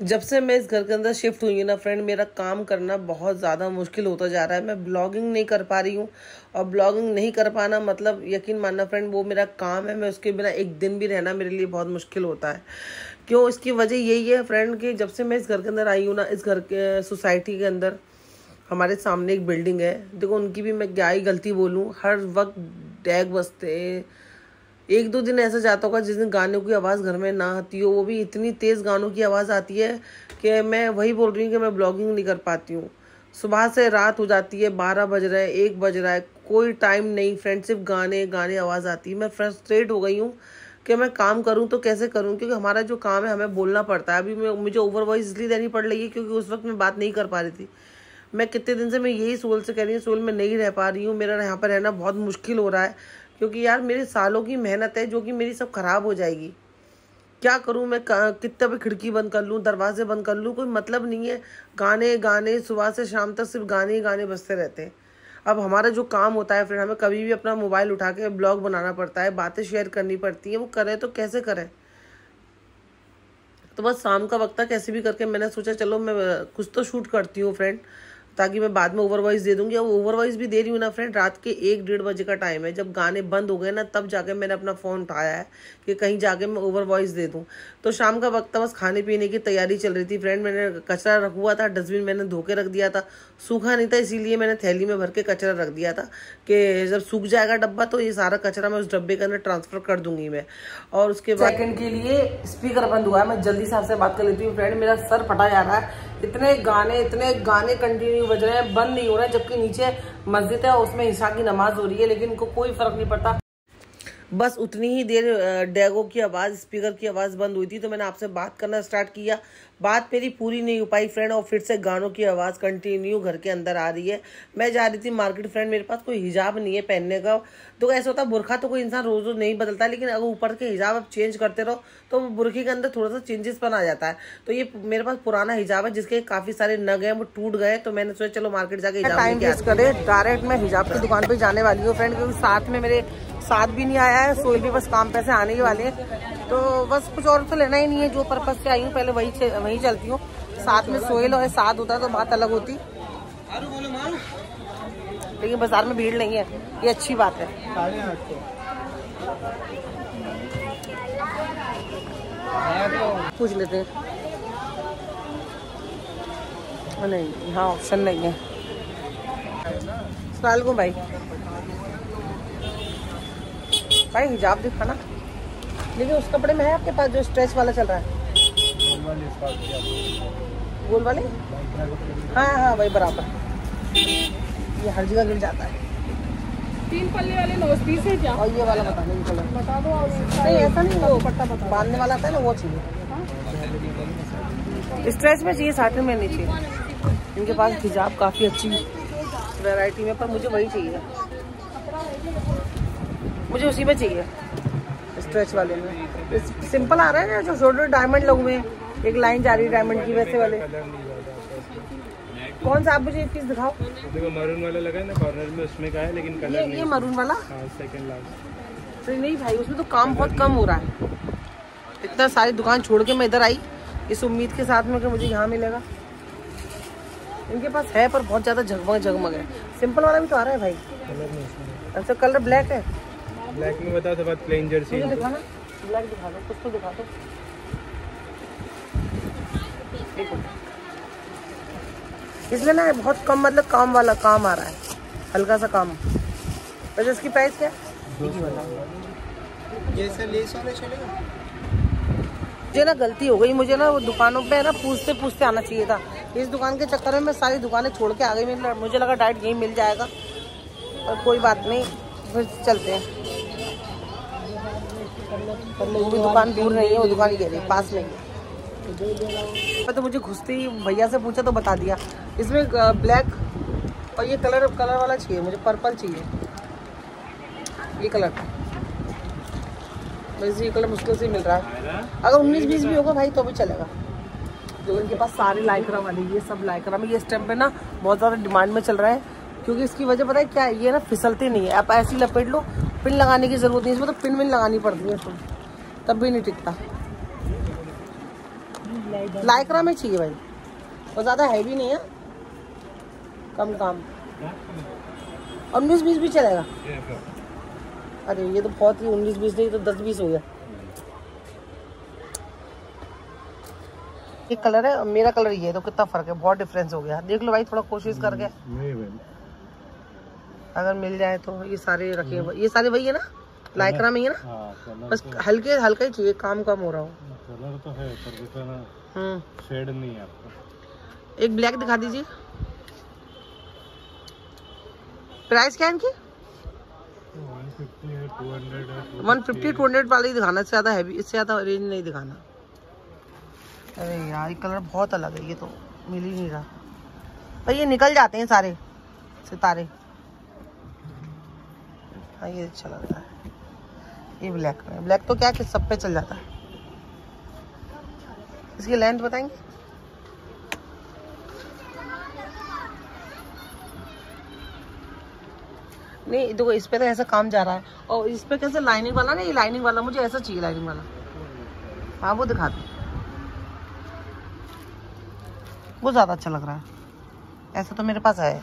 जब से मैं इस घर के अंदर शिफ्ट हुई हूँ ना फ्रेंड, मेरा काम करना बहुत ज़्यादा मुश्किल होता जा रहा है। मैं ब्लॉगिंग नहीं कर पा रही हूँ, और ब्लॉगिंग नहीं कर पाना मतलब यकीन मानना फ्रेंड, वो मेरा काम है। मैं उसके बिना एक दिन भी रहना मेरे लिए बहुत मुश्किल होता है। क्यों? इसकी वजह यही है फ्रेंड कि जब से मैं इस घर के अंदर आई हूँ ना, इस घर के सोसाइटी के अंदर हमारे सामने एक बिल्डिंग है। देखो, उनकी भी मैं क्या ही गलती बोलूँ, हर वक्त डैग बजते। एक दो दिन ऐसा जाता होगा जिस दिन गानों की आवाज़ घर में ना आती हो, वो भी इतनी तेज़ गानों की आवाज़ आती है कि मैं वही बोल रही हूँ कि मैं ब्लॉगिंग नहीं कर पाती हूँ। सुबह से रात हो जाती है, 12 बज रहा है, 1 बज रहा है, कोई टाइम नहीं फ्रेंड, सिर्फ गाने गाने आवाज़ आती है। मैं फ्रस्ट्रेट हो गई हूँ कि मैं काम करूँ तो कैसे करूँ, क्योंकि हमारा जो काम है हमें बोलना पड़ता है। अभी मुझे ओवर वॉइस इसलिए देनी पड़ रही है क्योंकि उस वक्त मैं बात नहीं कर पा रही थी। मैं कितने दिन से मैं यही सोल से कह रही हूँ, सोल में नहीं रह पा रही हूँ। मेरा यहाँ पर रहना बहुत मुश्किल हो रहा है, क्योंकि यार मेरे सालों की मेहनत है जो कि मेरी सब खराब हो जाएगी। क्या करूँ मैं? कितना भी खिड़की बंद कर लूँ, दरवाजे बंद कर लूँ, कोई मतलब नहीं है। गाने गाने सुबह से शाम तक सिर्फ गाने ही गाने बजते रहते हैं। अब हमारा जो काम होता है फिर हमें कभी भी अपना मोबाइल उठा के ब्लॉग बनाना पड़ता है, बातें शेयर करनी पड़ती है। वो करें तो कैसे करें? तो बस शाम का वक्त था, कैसे भी करके मैंने सोचा चलो मैं कुछ तो शूट करती हूँ फ्रेंड, ताकि मैं बाद में ओवर वॉइस दे दूंगी। अब ओवर वॉइस भी दे रही हूँ ना फ्रेंड, रात के 1-1:30 बजे का टाइम है। जब गाने बंद हो गए ना, तब जाके मैंने अपना फ़ोन उठाया है कि कहीं जाके मैं ओवर वॉइस दे दूँ। तो शाम का वक्त था, बस खाने पीने की तैयारी चल रही थी फ्रेंड। मैंने कचरा रख हुआ था, डस्टबिन मैंने धो के रख दिया था, सूखा नहीं था, इसीलिए मैंने थैली में भर के कचरा रख दिया था कि जब सूख जाएगा डब्बा तो ये सारा कचरा मैं उस डब्बे के अंदर ट्रांसफ़र कर दूंगी मैं। और उसके बाद सेकंड के लिए स्पीकर बंद हुआ है, मैं जल्दी से आपसे बात कर लेती हूँ फ्रेंड। मेरा सर फटा जा रहा है, इतने गाने कंटिन्यू बज रहे हैं, बंद नहीं हो रहे हैं। जबकि नीचे मस्जिद है और उसमें ईशा की नमाज हो रही है, लेकिन इनको कोई फर्क नहीं पड़ता। बस उतनी ही देर डैगो की आवाज़, स्पीकर की आवाज़ बंद हुई थी तो मैंने आपसे बात करना स्टार्ट किया। बात मेरी पूरी नहीं हो पाई फ्रेंड, और फिर से गानों की आवाज़ कंटिन्यू घर के अंदर आ रही है। मैं जा रही थी मार्केट फ्रेंड, मेरे पास कोई हिजाब नहीं है पहनने का। तो ऐसा होता है, बुरखा तो कोई इंसान रोज़ रोज़ नहीं बदलता, लेकिन अगर ऊपर के हिजाब आप चेंज करते रहो तो बुरखे के अंदर थोड़ा सा चेंजेस बन आ जाता है। तो ये मेरे पास पुराना हिजाब है जिसके काफ़ी सारे नग हैं, वो टूट गए। तो मैंने सोचा चलो मार्केट जाके टाइम वेस्ट करे, डायरेक्ट मैं हिजाब की दुकान पर जाने वाली हूँ फ्रेंड, क्योंकि साथ में मेरे साथ भी नहीं आया है, सोहेल भी बस काम पे से आने ही वाले हैं। तो बस कुछ और तो लेना ही नहीं है, जो पर्पज से आई हूँ पहले वही चलती हूँ। साथ में सोहेल और साथ होता है तो बात अलग होती, लेकिन बाजार में भीड़ नहीं है, ये अच्छी बात है। पूछ लेते हैं, नहीं यहाँ ऑप्शन नहीं है। सवाल को भाई हिजाब दिखाना, लेकिन उस कपड़े में है आपके पास जो स्ट्रेच वाला चल रहा है, गोल वाले? हाँ हाँ भाई बराबर, ये हर जगह गिर जाता है। 3 पल्ले वाले 9 पीस है क्या? और ये वाला बता दो, कलर बता दो। नहीं ऐसा नहीं, वो पट्टा बांधने वाला आता है ना, वो चाहिए। स्ट्रेच में चाहिए, साटन में नहीं चाहिए। इनके पास हिजाब काफ़ी अच्छी वैरायटी में, पर मुझे वही चाहिए, मुझे उसी में चाहिए, स्ट्रेच वाले में। सिंपल आ रहा है ना, जो छोटे डायमंड लगे हुए हैं, एक लाइन जा रही है डायमंड की, वैसे वाले। कौन सा आप मुझे एक पीस दिखाओ। देखो मरून वाला लगा है ना कॉर्नर में, उसमें का है, लेकिन कलर नहीं। ये मरून वाला? हाँ, सेकंड लास्ट। तो नहीं भाई, उसमें तो काम बहुत कम हो रहा है। इतना सारी दुकान छोड़ के मैं इधर आई इस उम्मीद के साथ में कि मुझे यहाँ मिलेगा। इनके पास है पर बहुत ज़्यादा झगमग है। सिंपल वाला भी तो आ रहा है भाई। कलर नहीं उसमें। अच्छा कलर ब्लैक है? ब्लैक में बताओ, तो बाद प्लेन जर्सी मुझे दिखाना, ब्लैक दिखा दो, कुछ तो दिखा दो। इसलिए ना बहुत कम, मतलब काम वाला काम आ रहा है, हल्का सा काम। वैसे इसकी प्राइस क्या है? जैसे लेस वाले चलेगा। मुझे ना गलती हो गई, मुझे ना वो दुकानों पे ना पूछते पूछते आना चाहिए था। इस दुकान के चक्कर में मैं सारी दुकानें छोड़ के आ गई। मुझे लगा डायरेक्ट यहीं मिल जाएगा, और कोई बात नहीं, फिर चलते हैं। वो भी दुकान दूर नहीं है, वो दुकान ये रही पास में ही है। तो मुझे घुसते ही भैया से पूछा तो बता दिया। इसमें ब्लैक और ये कलर वाला चाहिए मुझे, पर्पल चाहिए, ये कलर। वैसे ये कलर मुश्किल से मिल रहा है। अगर 19-20 भी होगा भाई तो भी चलेगा। जो इनके पास सारे लाइक्रा वाले, ये सब लाइक्रा में, ये इस टाइम पे ना बहुत ज़्यादा डिमांड में चल रहा है, क्योंकि इसकी वजह पता है क्या है? ये ना फिसलते नहीं है। आप ऐसे ही लपेट लो, पिन लगाने की ज़रूरत नहीं, इसमें तो पिन लगानी पड़ती है, तब भी नहीं टिकता। लाइक्रा में चाहिए भाई, और ज़्यादा हैवी नहीं है, कम काम। 19-20 भी चलेगा। अरे ये तो बहुत ही 19-20 नहीं तो 10-20 हो गया। एक कलर है और मेरा कलर ये है, तो कितना फर्क है, बहुत डिफरेंस हो गया। देख लो भाई थोड़ा कोशिश करके, अगर मिल जाए तो। ये सारे रखे, ये सारे वही है ना, लाइक्रा में ही है ना, बस हल्के हल्का ही चाहिए, काम कम हो रहा हो। कलर तो है पर इतना शेड नहीं है आपका। एक ब्लैक दिखा दीजिए। प्राइस क्या है इनकी? 150-200 वाले ही दिखाना, इससे ज्यादा हैवी, इससे ज्यादा रेंज नहीं दिखाना। अरे यार ये कलर बहुत अलग है, ये तो मिल ही नहीं रहा भाई, ये निकल जाते हैं सारे सितारे। हाँ ये अच्छा लग रहा है, ये ब्लैक में। ब्लैक तो क्या कि सब पे चल जाता है। इसकी लेंथ बताएंगे? नहीं देखो इस पे तो ऐसा काम जा रहा है, और इस पे कैसे लाइनिंग वाला ना, ये लाइनिंग वाला मुझे ऐसा चाहिए, लाइनिंग वाला। हाँ वो दिखा दो, वो ज्यादा अच्छा लग रहा है। ऐसा तो मेरे पास है।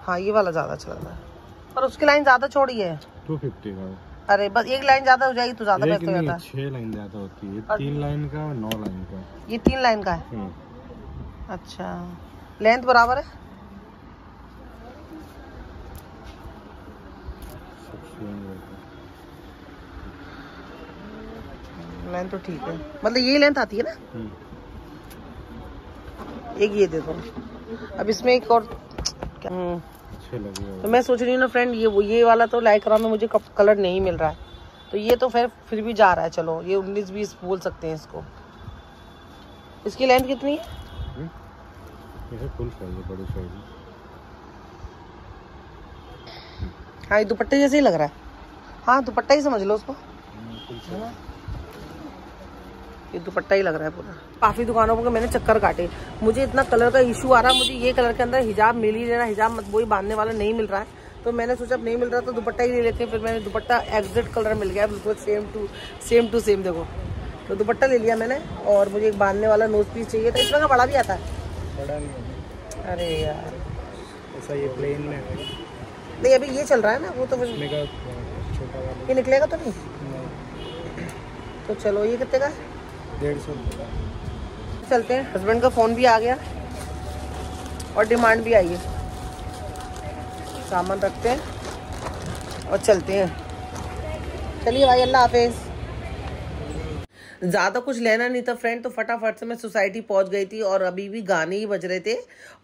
हाँ ये वाला ज्यादा अच्छा लग रहा है, पर उसकी लाइन ज्यादा चौड़ी है। 250 का। अरे बस एक लाइन ज्यादा हो जाएगी तो ज्यादा बेहतर हो जाता है। 6 लाइन ज्यादा होती है, 3 लाइन का और 9 लाइन का। ये 3 लाइन का है। अच्छा, लेंथ बराबर है? लेंथ तो ठीक है, मतलब यही लेंथ आती है ना। एक ये दे दो। अब इसमें एक और अच्छे लगे तो मैं सोच रही हूँ ना फ्रेंड, ये वाला तो लाइक्रा में मुझे कलर नहीं मिल रहा है, तो ये तो फिर भी जा रहा है। चलो ये 19-20 बोल सकते हैं इसको। इसकी लेंथ कितनी है? ये फुल साइज है, बड़ी साइज है। हाँ ये दुपट्टे जैसे ही लग रहा है। हाँ दुपट्टा ही समझ लो उसको, ये दुपट्टा ही लग रहा है पूरा। काफी दुकानों पर मैंने चक्कर काटे, मुझे इतना कलर का इशू आ रहा है। मुझे ये कलर के अंदर हिजाब मिल ही लेना, हिजाब मत वही बांधने वाला नहीं मिल रहा है, तो मैंने सोचा अब नहीं मिल रहा तो दुपट्टा ही ले लेते हैं। फिर मैंने दुपट्टा एग्जैक्ट कलर मिल गया, बिल्कुल सेम टू सेम देखो, तो दुपट्टा ले लिया मैंने। और मुझे एक बांधने वाला नोज पीस चाहिए था, इसमें का बड़ा भी आता है। बड़ा नहीं है। अरे यार ऐसा ये प्लेन में है नहीं, अभी ये चल रहा है ना, वो तो फिर छोटा वाला ये निकलेगा तो नहीं। तो चलो ये कितने का है? 150। चलते हैं। हस्बैंड का फ़ोन भी आ गया और डिमांड भी आई है, सामान रखते हैं और चलते हैं। चलिए भाई, अल्लाह हाफिज़। ज़्यादा कुछ लेना नहीं था फ्रेंड, तो फटाफट से मैं सोसाइटी पहुंच गई थी और अभी भी गाने ही बज रहे थे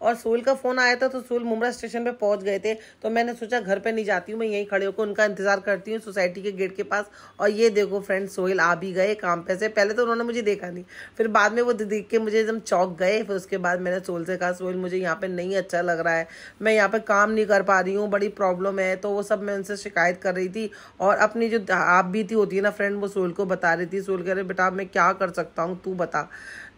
और सोहेल का फ़ोन आया था, तो सोहेल मुमरा स्टेशन पे पहुंच गए थे। तो मैंने सोचा घर पे नहीं जाती हूँ, मैं यहीं खड़े होकर उनका इंतजार करती हूँ सोसाइटी के गेट के पास। और ये देखो फ्रेंड, सोहेल आ भी गए काम पे से। पहले तो उन्होंने मुझे देखा नहीं, फिर बाद में वो देख के मुझे एकदम चौंक गए। फिर उसके बाद मैंने सोहेल से कहा, सोहेल मुझे यहाँ पे नहीं अच्छा लग रहा है, मैं यहाँ पे काम नहीं कर पा रही हूँ, बड़ी प्रॉब्लम है। तो वो सब मैं उनसे शिकायत कर रही थी और अपनी जो आप बीती होती है ना फ्रेंड, वो सोहेल को बता रही थी। सोहेल कह रहे बेटा मैं क्या कर सकता हूँ, तू बता।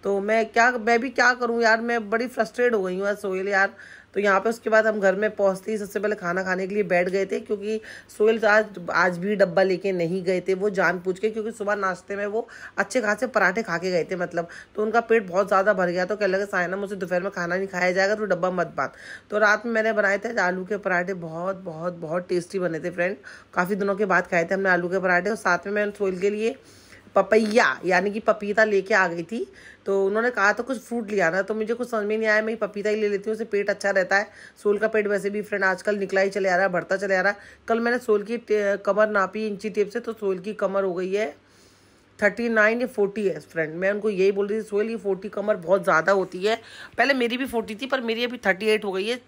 तो मैं भी क्या करूँ यार, मैं बड़ी फ्रस्ट्रेट हो गई हूँ सोहेल यार। तो यहाँ पे उसके बाद हम घर में पहुँचते ही सबसे पहले खाना खाने के लिए बैठ गए थे, क्योंकि सोहेल आज भी डब्बा लेके नहीं गए थे वो जानबूझ के, क्योंकि सुबह नाश्ते में वो अच्छे खासे पराठे खा के गए थे मतलब, तो उनका पेट बहुत ज़्यादा भर गया। तो कहने लगे सायना मुझसे दोपहर में खाना नहीं खाया जाएगा, तो डब्बा मत बांध। तो रात में मैंने बनाए थे आलू के पराठे, बहुत बहुत बहुत टेस्टी बने थे फ्रेंड। काफ़ी दिनों के बाद खाए थे हमने आलू के पराठे, और साथ में मैंने सोहेल के लिए पपैया यानी कि पपीता लेके आ गई थी। तो उन्होंने कहा था कुछ फ्रूट लिया ना, तो मुझे कुछ समझ में नहीं आया, मैं पपीता ही ले लेती हूँ, उससे पेट अच्छा रहता है। सोहेल का पेट वैसे भी फ्रेंड आजकल निकला ही चले आ रहा है, बढ़ता चले आ रहा है। कल मैंने सोहेल की कमर नापी इंची टेप से, तो सोहेल की कमर हो गई है 39 या 40 है फ्रेंड। मैं उनको यही बोल रही थी, सोहेल ये 40 कमर बहुत ज़्यादा होती है। पहले मेरी भी 40 थी, पर मेरी अभी 38 हो गई है।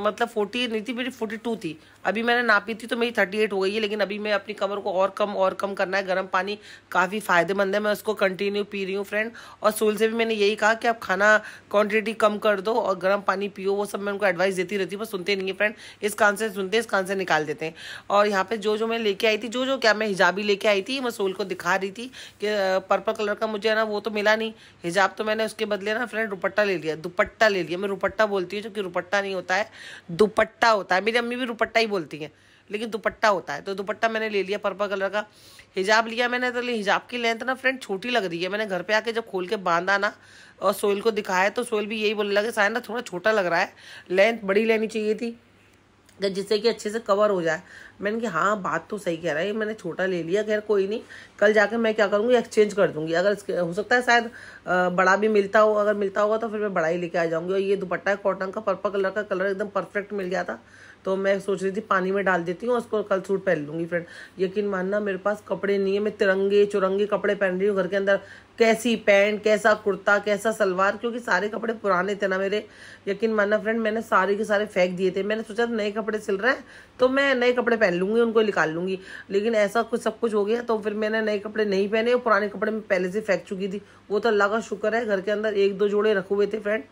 मतलब 40 नहीं थी, मेरी 42 थी। अभी मैंने नापी थी तो मेरी 38 हो गई है। लेकिन अभी मैं अपनी कमर को और कम करना है। गर्म पानी काफ़ी फ़ायदेमंद है, मैं उसको कंटिन्यू पी रही हूँ फ्रेंड। और सोहेल से भी मैंने यही कहा कि आप खाना क्वांटिटी कम कर दो और गर्म पानी पियो, वो सब मैं उनको एडवाइस देती रहती हूँ, पर सुनते नहीं है फ्रेंड। इस कान से सुनते, इस कान से निकाल देते हैं। और यहाँ पे जो मैं लेके आई थी, क्या मैं हिजाबी लेके आई थी, मैं सोहेल को दिखा रही थी कि पर्पल कलर का मुझे ना वो तो मिला नहीं हिजाब, तो मैंने उसके बदले ना फ्रेंड दुपट्टा ले लिया। दुपट्टा ले लिया, मैं रुपट्टा बोलती हूँ, जो कि रुपट्टा नहीं होता है, दुपट्टा होता है। मेरी अम्मी भी रुपट्टा ही बोलती हैं, लेकिन दुपट्टा होता है। तो दुपट्टा मैंने ले लिया पर्पल कलर का। हिजाब लिया मैंने, तो हिजाब की लेंथ ना फ्रेंड छोटी लग रही है। मैंने घर पे आके जब खोल के बांधा ना और सोहेल को दिखाया तो सोहेल भी यही बोलने लगे शायद ना थोड़ा छोटा लग रहा है, लेंथ बड़ी लेनी चाहिए थी जिससे कि अच्छे से कवर हो जाए। मैंने कहा हाँ बात तो सही कह रहा है, मैंने छोटा ले लिया। खैर कोई नहीं, कल जाके मैं क्या करूँगी एक्सचेंज कर दूंगी। अगर हो सकता है शायद बड़ा भी मिलता हो, अगर मिलता होगा तो फिर मैं बड़ा ही लेके आ जाऊंगी। और ये दुपट्टा है कॉटन का, पर्पल कलर का, कलर एकदम परफेक्ट मिल गया था। तो मैं सोच रही थी पानी में डाल देती हूँ, उसको कल सूट पहन लूँगी। फ्रेंड यकीन मानना मेरे पास कपड़े नहीं है, मैं तिरंगे चुरंगे कपड़े पहन रही हूँ घर के अंदर। कैसी पैंट, कैसा कुर्ता, कैसा सलवार, क्योंकि सारे कपड़े पुराने थे ना मेरे। यकीन मानना फ्रेंड मैंने सारे के सारे फेंक दिए थे। मैंने सोचा नए कपड़े सिल रहे हैं तो मैं नए कपड़े पहन लूँगी, उनको निकाल लूँगी। लेकिन ऐसा कुछ सब कुछ हो गया तो फिर मैंने नए कपड़े नहीं पहने और पुराने कपड़े मैं पहले से फेंक चुकी थी। वो तो अल्लाह का शुक्र है घर के अंदर 1-2 जोड़े रखे हुए थे फ्रेंड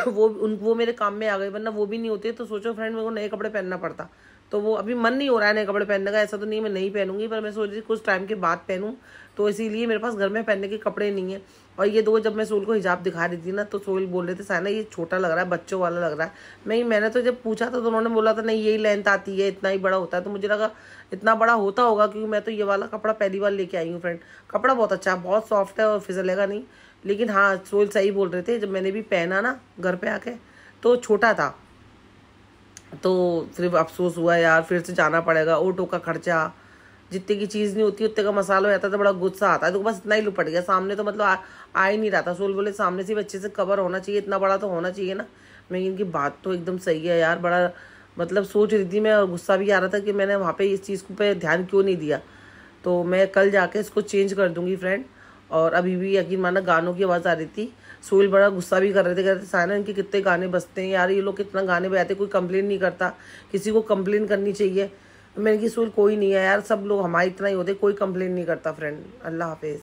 वो मेरे काम में आ गए, वरना वो भी नहीं होते। तो सोचो फ्रेंड मेरे को नए कपड़े पहनना पड़ता। तो वो अभी मन नहीं हो रहा है नए कपड़े पहनने का। ऐसा तो नहीं मैं नहीं पहनूंगी, पर मैं सोच रही कुछ टाइम के बाद पहनूं, तो इसीलिए मेरे पास घर में पहनने के कपड़े नहीं है। और ये दो जब मैं सोहेल को हिजाब दिखा रही थी ना तो सोहेल बोल रहे थे साइना ये छोटा लग रहा है, बच्चों वाला लग रहा है। मैंने तो जब पूछा था तो उन्होंने बोला था नहीं यही लेंथ आती है, इतना ही बड़ा होता है। तो मुझे लगा इतना बड़ा होता होगा, क्योंकि मैं तो ये वाला कपड़ा पहली बार लेके आई हूँ फ्रेंड। कपड़ा बहुत अच्छा है, बहुत सॉफ्ट है और फिसलेगा नहीं। लेकिन हाँ सोहेल सही बोल रहे थे, जब मैंने भी पहना ना घर पे आके तो छोटा था। तो सिर्फ अफसोस हुआ यार, फिर से जाना पड़ेगा, ऑटो का खर्चा, जितने की चीज़ नहीं होती उतने का मसाला हो जाता है तो बड़ा गुस्सा आता है। तो बस इतना ही लुपट गया। सामने तो मतलब आ ही नहीं रहा था। सोहेल बोले सामने से भी अच्छे से कवर होना चाहिए, इतना बड़ा तो होना चाहिए ना। मैं इनकी बात तो एकदम सही है यार, बड़ा मतलब सोच रही थी मैं और गुस्सा भी आ रहा था कि मैंने वहाँ पे इस चीज़ पे ध्यान क्यों नहीं दिया। तो मैं कल जाके इसको चेंज कर दूंगी फ्रेंड। और अभी भी यकीन माना गानों की आवाज़ आ रही थी। सोहेल बड़ा गुस्सा भी कर रहे थे, कहते साइना इनके कितने गाने बजते हैं यार, ये लोग कितना गाने बजाते, कोई कंप्लेन नहीं करता, किसी को कंप्लेन करनी चाहिए। मैंने कहा सोहेल कोई नहीं है यार, सब लोग हमारे इतना ही होते, कोई कंप्लेन नहीं करता फ्रेंड। अल्लाह हाफिज़।